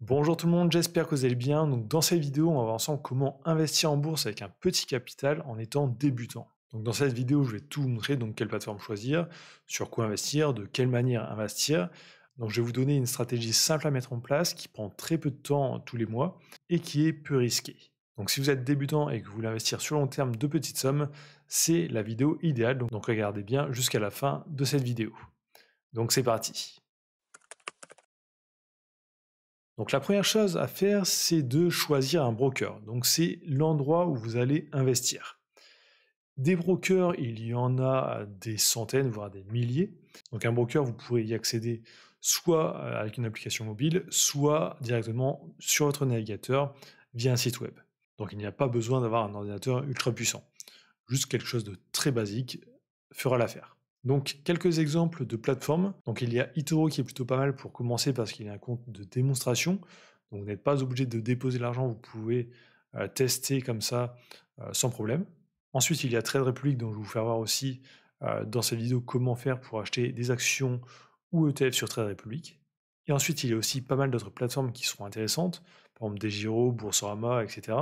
Bonjour tout le monde, j'espère que vous allez bien. Donc dans cette vidéo, on va voir ensemble comment investir en bourse avec un petit capital en étant débutant. Donc dans cette vidéo, je vais tout vous montrer, donc quelle plateforme choisir, sur quoi investir, de quelle manière investir. Donc je vais vous donner une stratégie simple à mettre en place qui prend très peu de temps tous les mois et qui est peu risquée. Donc si vous êtes débutant et que vous voulez investir sur long terme de petites sommes, c'est la vidéo idéale. Donc regardez bien jusqu'à la fin de cette vidéo. Donc c'est parti. Donc la première chose à faire, c'est de choisir un broker. Donc c'est l'endroit où vous allez investir. Des brokers, il y en a des centaines, voire des milliers. Donc un broker, vous pourrez y accéder soit avec une application mobile, soit directement sur votre navigateur via un site web. Donc il n'y a pas besoin d'avoir un ordinateur ultra puissant. Juste quelque chose de très basique fera l'affaire. Donc quelques exemples de plateformes. Donc il y a eToro qui est plutôt pas mal pour commencer parce qu'il y a un compte de démonstration. Donc vous n'êtes pas obligé de déposer l'argent, vous pouvez tester comme ça sans problème. Ensuite il y a Trade Republic dont je vais vous faire voir aussi dans cette vidéo comment faire pour acheter des actions ou ETF sur Trade Republic. Et ensuite il y a aussi pas mal d'autres plateformes qui seront intéressantes, par exemple DEGIRO, Boursorama, etc.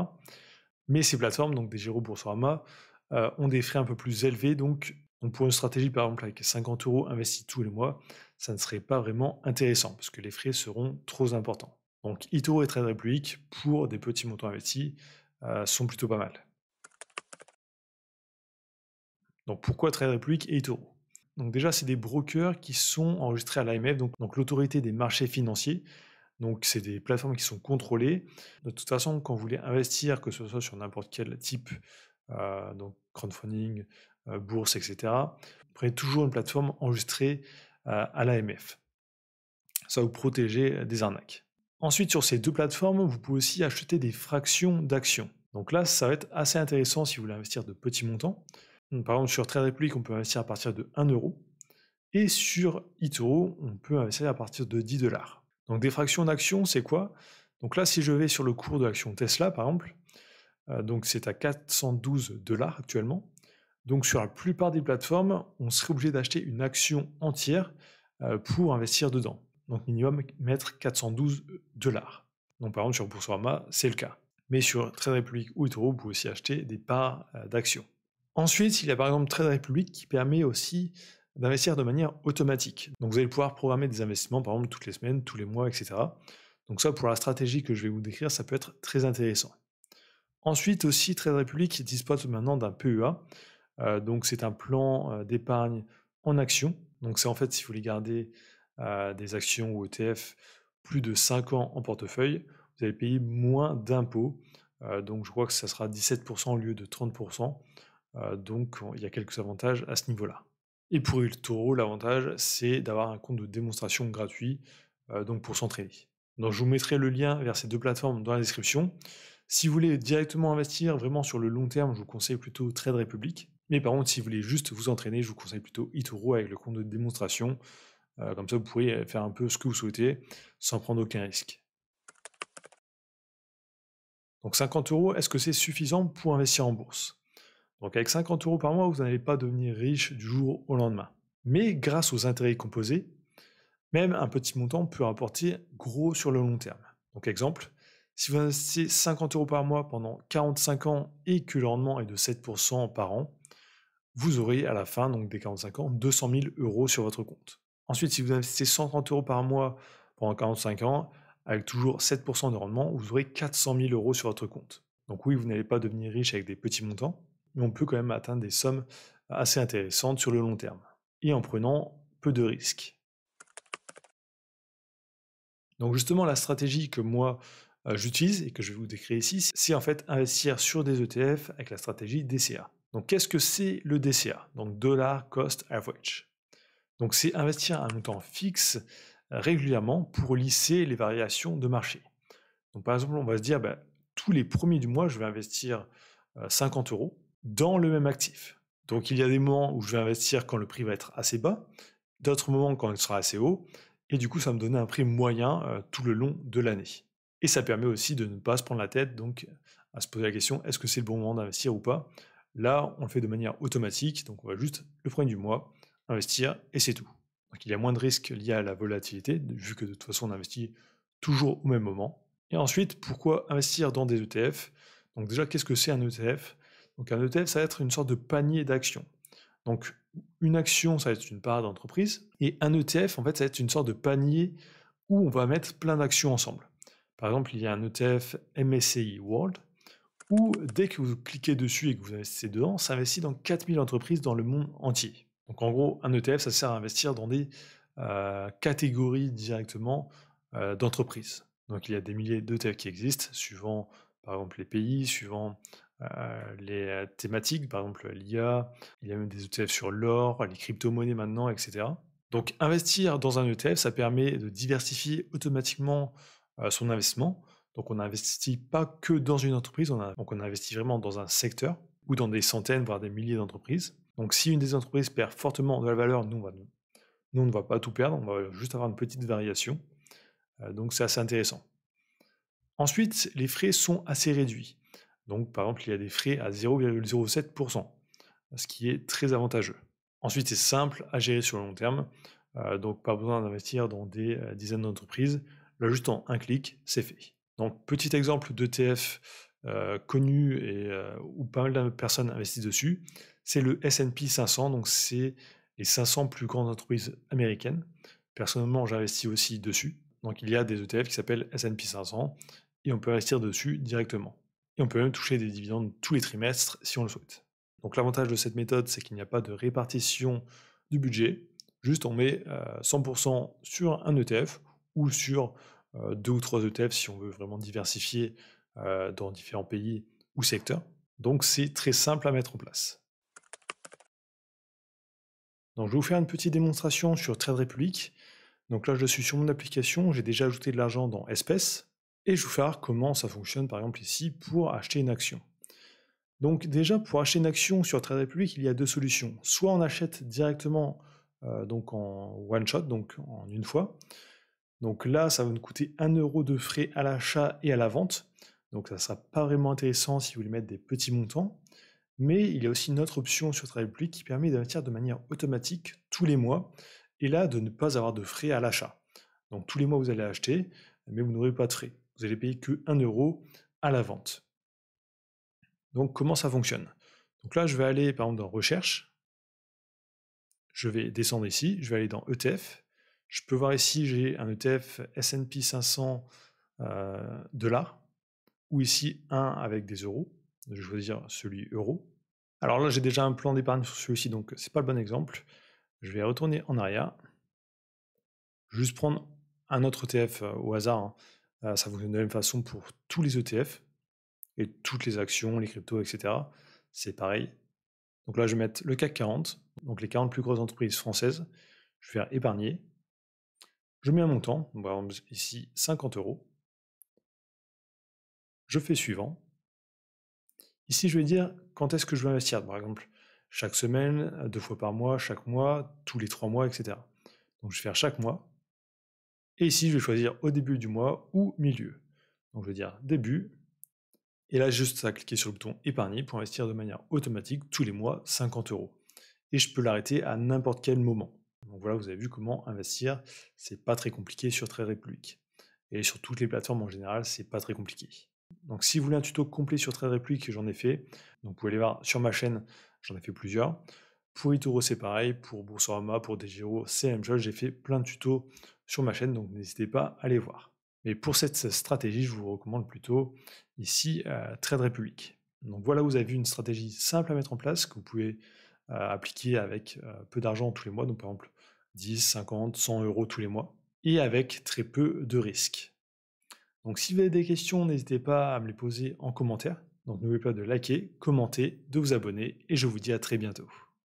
Mais ces plateformes, donc DEGIRO, Boursorama, ont des frais un peu plus élevés, donc pour une stratégie par exemple avec 50 € investis tous les mois, ça ne serait pas vraiment intéressant parce que les frais seront trop importants. Donc eToro et Trade Republic, pour des petits montants investis, sont plutôt pas mal. Donc pourquoi Trade Republic et eToro? Donc déjà, c'est des brokers qui sont enregistrés à l'AMF, donc l'autorité des marchés financiers. Donc c'est des plateformes qui sont contrôlées. De toute façon, quand vous voulez investir, que ce soit sur n'importe quel type, donc crowdfunding, bourse, etc., prenez toujours une plateforme enregistrée à l'AMF. Ça va vous protéger des arnaques. Ensuite, sur ces deux plateformes, vous pouvez aussi acheter des fractions d'actions. Donc là, ça va être assez intéressant si vous voulez investir de petits montants. Donc, par exemple, sur Trade Republic, on peut investir à partir de 1 €. Et sur eToro, on peut investir à partir de 10 $. Donc des fractions d'actions, c'est quoi? Donc là, si je vais sur le cours de l'action Tesla, par exemple, donc c'est à 412 $ actuellement. Donc sur la plupart des plateformes, on serait obligé d'acheter une action entière pour investir dedans. Donc minimum mettre 412 $. Donc par exemple sur Boursorama, c'est le cas. Mais sur Trade Republic ou eToro, vous pouvez aussi acheter des parts d'actions. Ensuite, il y a par exemple Trade Republic qui permet aussi d'investir de manière automatique. Donc vous allez pouvoir programmer des investissements par exemple toutes les semaines, tous les mois, etc. Donc ça, pour la stratégie que je vais vous décrire, ça peut être très intéressant. Ensuite aussi, Trade Republic dispose maintenant d'un PEA. Donc c'est un plan d'épargne en actions. Donc c'est en fait, si vous voulez garder des actions ou ETF plus de 5 ans en portefeuille, vous allez payer moins d'impôts. Donc je crois que ça sera 17% au lieu de 30%. Donc il y a quelques avantages à ce niveau-là. Et pour eToro, l'avantage, c'est d'avoir un compte de démonstration gratuit donc pour s'entraîner. Donc je vous mettrai le lien vers ces deux plateformes dans la description. Si vous voulez directement investir vraiment sur le long terme, je vous conseille plutôt Trade Republic. Mais par contre, si vous voulez juste vous entraîner, je vous conseille plutôt eToro avec le compte de démonstration. Comme ça, vous pourrez faire un peu ce que vous souhaitez sans prendre aucun risque. Donc 50 €, est-ce que c'est suffisant pour investir en bourse? Donc avec 50 € par mois, vous n'allez pas devenir riche du jour au lendemain. Mais grâce aux intérêts composés, même un petit montant peut rapporter gros sur le long terme. Donc exemple, si vous investissez 50 € par mois pendant 45 ans et que le rendement est de 7% par an, vous aurez à la fin donc des 45 ans 200 000 € sur votre compte. Ensuite, si vous investissez 130 € par mois pendant 45 ans, avec toujours 7% de rendement, vous aurez 400 000 € sur votre compte. Donc oui, vous n'allez pas devenir riche avec des petits montants, mais on peut quand même atteindre des sommes assez intéressantes sur le long terme, et en prenant peu de risques. Donc justement, la stratégie que moi j'utilise et que je vais vous décrire ici, c'est en fait investir sur des ETF avec la stratégie DCA. Donc qu'est-ce que c'est le DCA? Donc Dollar Cost Average. Donc c'est investir un montant fixe régulièrement pour lisser les variations de marché. Donc par exemple, on va se dire, tous les premiers du mois, je vais investir 50 € dans le même actif. Donc il y a des moments où je vais investir quand le prix va être assez bas, d'autres moments quand il sera assez haut, et du coup ça va me donner un prix moyen tout le long de l'année. Et ça permet aussi de ne pas se prendre la tête, donc à se poser la question, est-ce que c'est le bon moment d'investir ou pas? Là, on le fait de manière automatique, donc on va juste le premier du mois investir et c'est tout. Donc il y a moins de risques liés à la volatilité, vu que de toute façon on investit toujours au même moment. Et ensuite, pourquoi investir dans des ETF? Donc déjà, qu'est-ce que c'est un ETF? Donc un ETF, ça va être une sorte de panier d'actions. Donc une action, ça va être une part d'entreprise, et un ETF, en fait, ça va être une sorte de panier où on va mettre plein d'actions ensemble. Par exemple, il y a un ETF MSCI World, où dès que vous cliquez dessus et que vous investissez dedans, ça investit dans 4000 entreprises dans le monde entier. Donc en gros, un ETF, ça sert à investir dans des catégories directement d'entreprises. Donc il y a des milliers d'ETF qui existent, suivant par exemple les pays, suivant les thématiques, par exemple l'IA, il y a même des ETF sur l'or, les crypto-monnaies maintenant, etc. Donc investir dans un ETF, ça permet de diversifier automatiquement son investissement. Donc on n'investit pas que dans une entreprise, donc on investit vraiment dans un secteur ou dans des centaines, voire des milliers d'entreprises. Donc si une des entreprises perd fortement de la valeur, nous on ne va pas tout perdre, on va juste avoir une petite variation. Donc c'est assez intéressant. Ensuite, les frais sont assez réduits. Donc par exemple, il y a des frais à 0,07%, ce qui est très avantageux. Ensuite, c'est simple à gérer sur le long terme, donc pas besoin d'investir dans des dizaines d'entreprises. Là, juste en un clic, c'est fait. Donc petit exemple d'ETF connu et où pas mal de personnes investissent dessus, c'est le S&P 500, donc c'est les 500 plus grandes entreprises américaines. Personnellement, j'investis aussi dessus. Donc il y a des ETF qui s'appellent S&P 500 et on peut investir dessus directement. Et on peut même toucher des dividendes tous les trimestres si on le souhaite. Donc l'avantage de cette méthode, c'est qu'il n'y a pas de répartition du budget. Juste on met 100% sur un ETF ou sur 2 ou 3 ETF si on veut vraiment diversifier dans différents pays ou secteurs. Donc c'est très simple à mettre en place. Donc je vais vous faire une petite démonstration sur Trade Republic. Donc là je suis sur mon application, j'ai déjà ajouté de l'argent dans espèces et je vais vous faire comment ça fonctionne par exemple ici pour acheter une action. Donc déjà, pour acheter une action sur Trade Republic, il y a deux solutions. Soit on achète directement donc en one shot, donc en une fois. Donc là, ça va nous coûter 1 euro de frais à l'achat et à la vente. Donc ça ne sera pas vraiment intéressant si vous voulez mettre des petits montants. Mais il y a aussi une autre option sur Trade Republic qui permet d'investir de manière automatique tous les mois. Et là, de ne pas avoir de frais à l'achat. Donc tous les mois, vous allez acheter, mais vous n'aurez pas de frais. Vous allez payer que 1 euro à la vente. Donc comment ça fonctionne? Donc là, je vais aller par exemple dans Recherche. Je vais descendre ici, je vais aller dans ETF. Je peux voir ici, j'ai un ETF S&P 500 dollars, ou ici un avec des euros. Je vais choisir celui euro. Alors là, j'ai déjà un plan d'épargne sur celui-ci, donc c'est pas le bon exemple. Je vais retourner en arrière. Juste prendre un autre ETF au hasard, hein. Ça fonctionne de la même façon pour tous les ETF et toutes les actions, les cryptos, etc. C'est pareil. Donc là, je vais mettre le CAC 40, donc les 40 plus grosses entreprises françaises. Je vais faire épargner. Je mets un montant, par exemple ici 50 euros. Je fais suivant. Ici, je vais dire quand est-ce que je veux investir. Par exemple, chaque semaine, 2 fois par mois, chaque mois, tous les 3 mois, etc. Donc je vais faire chaque mois. Et ici, je vais choisir au début du mois ou milieu. Donc je vais dire début. Et là, juste à cliquer sur le bouton épargner pour investir de manière automatique tous les mois 50 euros. Et je peux l'arrêter à n'importe quel moment. Donc voilà, vous avez vu comment investir, c'est pas très compliqué sur Trade Republic. Et sur toutes les plateformes en général, c'est pas très compliqué. Donc si vous voulez un tuto complet sur Trade Republic, j'en ai fait. Donc vous pouvez aller voir sur ma chaîne, j'en ai fait plusieurs. Pour eToro, c'est pareil. Pour Boursorama, pour DeGiro, c'est la même chose. J'ai fait plein de tutos sur ma chaîne, donc n'hésitez pas à les voir. Mais pour cette stratégie, je vous recommande plutôt ici Trade Republic. Donc voilà, vous avez vu une stratégie simple à mettre en place que vous pouvez appliquer avec peu d'argent tous les mois, donc par exemple 10, 50, 100 euros tous les mois, et avec très peu de risques. Donc si vous avez des questions, n'hésitez pas à me les poser en commentaire. Donc n'oubliez pas de liker, commenter, de vous abonner, et je vous dis à très bientôt.